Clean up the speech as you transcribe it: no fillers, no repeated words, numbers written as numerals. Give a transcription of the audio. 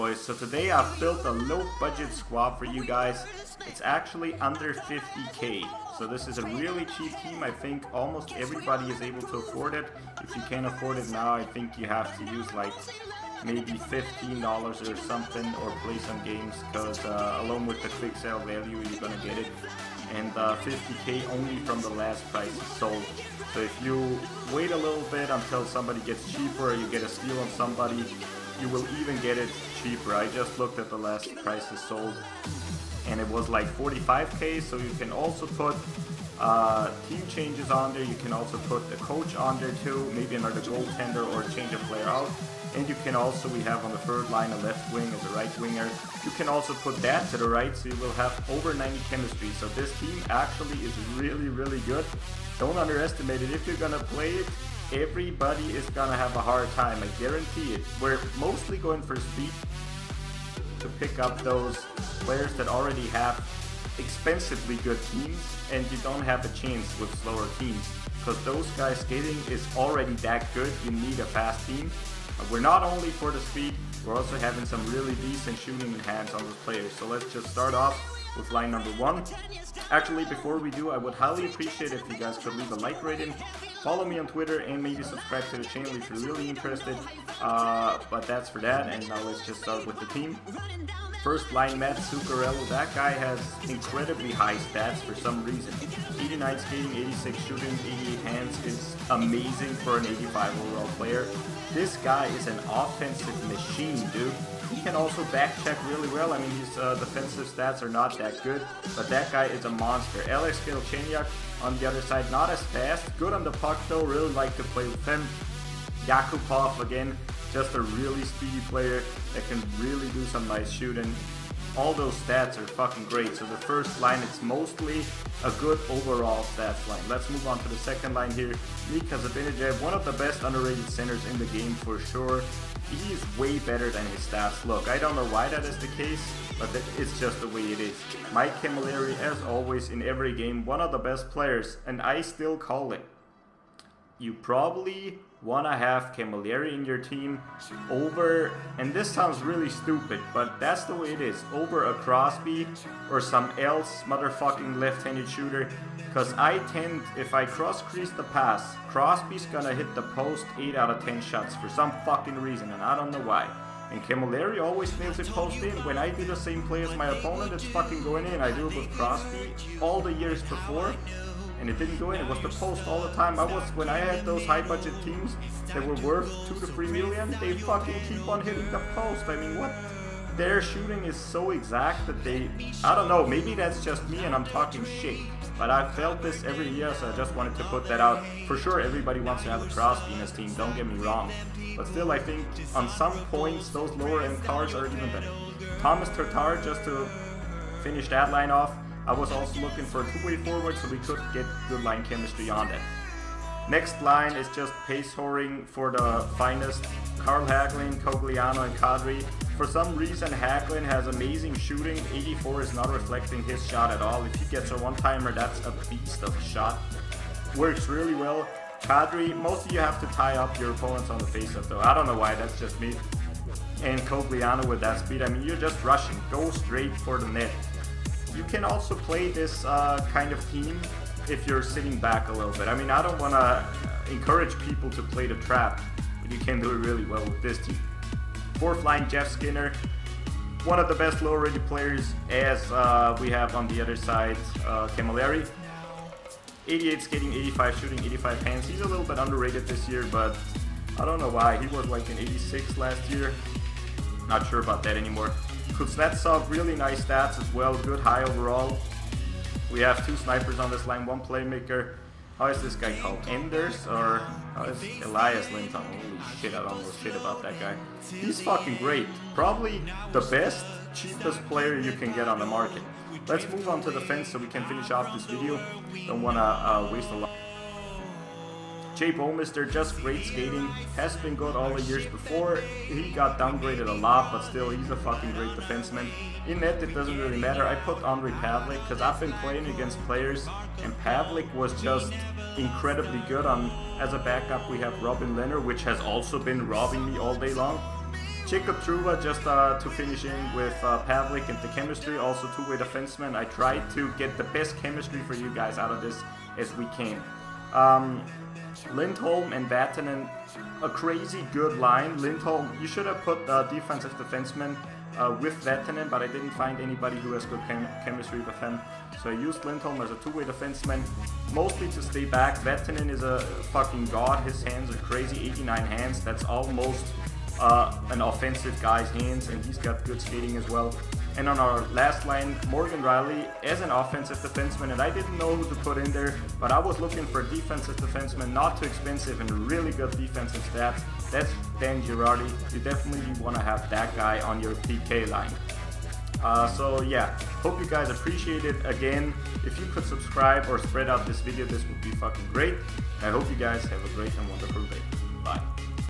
boys. So today I've built a low budget squad for you guys. It's actually under 50k. So this is a really cheap team. I think almost everybody is able to afford it. If you can't afford it now, I think you have to use like maybe $15 or something, or play some games, because along with the quick sale value you're gonna get it. And 50k only from the last price is sold. So if you wait a little bit until somebody gets cheaper, or you get a steal on somebody, you will even get it cheaper. I just looked at the last prices sold and it was like 45k. So you can also put team changes on there. You can also put the coach on there too, maybe another goaltender or change a player out. And you can also, we have on the third line a left wing as a right winger. You can also put that to the right, so you will have over 90 chemistry. So this team actually is really, really good. Don't underestimate it. If you're gonna play it, everybody is gonna have a hard time, I guarantee it. We're mostly going for speed to pick up those players that already have expensively good teams, and you don't have a chance with slower teams, because those guys skating is already that good. You need a fast team. We're not only for the speed, we're also having some really decent shooting hands on those players. So let's just start off with line number 1. Actually, before we do, I would highly appreciate if you guys could leave a like rating, follow me on Twitter, and maybe subscribe to the channel if you're really interested. But that's for that, and now let's just start with the team. First line, Matt Zuccarello. That guy has incredibly high stats for some reason. 89 skating, 86 shooting, 88 hands is amazing for an 85 overall player. This guy is an offensive machine, dude. He can also back check really well. I mean, his defensive stats are not that good, but that guy is a monster. Alex Galchenyuk on the other side, not as fast. Good on the puck though, really like to play with him. Yakupov again, just a really speedy player that can really do some nice shooting. All those stats are fucking great. So the first line, it's mostly a good overall stats line. Let's move on to the second line here. Mika Zibanejad, one of the best underrated centers in the game for sure. He is way better than his stats look. I don't know why that is the case, but it's just the way it is. Mike Camilleri, as always in every game, one of the best players, and I still call it. You probably want to have Camilleri in your team over, and this sounds really stupid, but that's the way it is, over a Crosby or some else motherfucking left-handed shooter. Because I tend, if I cross-crease the pass, Crosby's gonna hit the post 8 out of 10 shots for some fucking reason, and I don't know why. And Camilleri always nails it post in. When I do the same play as my opponent, it's fucking going in. I do it with Crosby all the years before, and it didn't go in. It was the post all the time. When I had those high budget teams that were worth 2 to 3 million, they fucking keep on hitting the post. I mean, what? Their shooting is so exact that they, I don't know, maybe that's just me and I'm talking shit, but I felt this every year, so I just wanted to put that out. For sure, everybody wants to have a Crosby in his team, don't get me wrong, but still I think on some points those lower end cards are even better. Thomas Tatar, just to finish that line off, I was also looking for a two-way forward so we could get good line chemistry on that. Next line is just pace whoring for the finest. Carl Hagelin, Cogliano, and Kadri. For some reason, Hagelin has amazing shooting. 84 is not reflecting his shot at all. If he gets a one-timer, that's a beast of a shot. Works really well. Kadri, most of you have to tie up your opponents on the face-up though. I don't know why, that's just me. And Cogliano with that speed, I mean, you're just rushing. Go straight for the net. You can also play this kind of team if you're sitting back a little bit. I mean, I don't want to encourage people to play the trap, but you can do it really well with this team. Fourth line, Jeff Skinner, one of the best low-rated players, as we have on the other side, Camilleri. 88 skating, 85 shooting, 85 hands. He's a little bit underrated this year, but I don't know why. He was like an 86 last year. Not sure about that anymore. Kuznetsov, really nice stats as well, good high overall. We have 2 snipers on this line, 1 playmaker. How is this guy called? Enders, or how is Elias Linton? Holy shit, I don't know shit about that guy. He's fucking great. Probably the best, cheapest player you can get on the market. Let's move on to the fence so we can finish off this video. Don't wanna waste a lot. Jay Bouwmeester, just great skating, has been good all the years before. He got downgraded a lot, but still, he's a fucking great defenseman. In net, it doesn't really matter. I put Andrei Pavlik because I've been playing against players, and Pavlik was just incredibly good. As a backup, we have Robin Leonard, which has also been robbing me all day long. Jacob Trouba just to finish in with Pavlik and the chemistry, also two-way defenseman. I tried to get the best chemistry for you guys out of this as we can. Lindholm and Vatanen, a crazy good line. Lindholm, you should have put defensive defenseman with Vatanen, but I didn't find anybody who has good chemistry with him. So I used Lindholm as a two-way defenseman, mostly to stay back. Vatanen is a fucking god. His hands are crazy, 89 hands. That's almost an offensive guy's hands, and he's got good skating as well. And on our last line, Morgan Rielly as an offensive defenseman, and I didn't know who to put in there, but I was looking for a defensive defenseman, not too expensive and really good defensive stats. That's Dan Girardi. You definitely want to have that guy on your PK line. So yeah, hope you guys appreciate it. Again, if you could subscribe or spread out this video, this would be fucking great. I hope you guys have a great and wonderful day. Bye.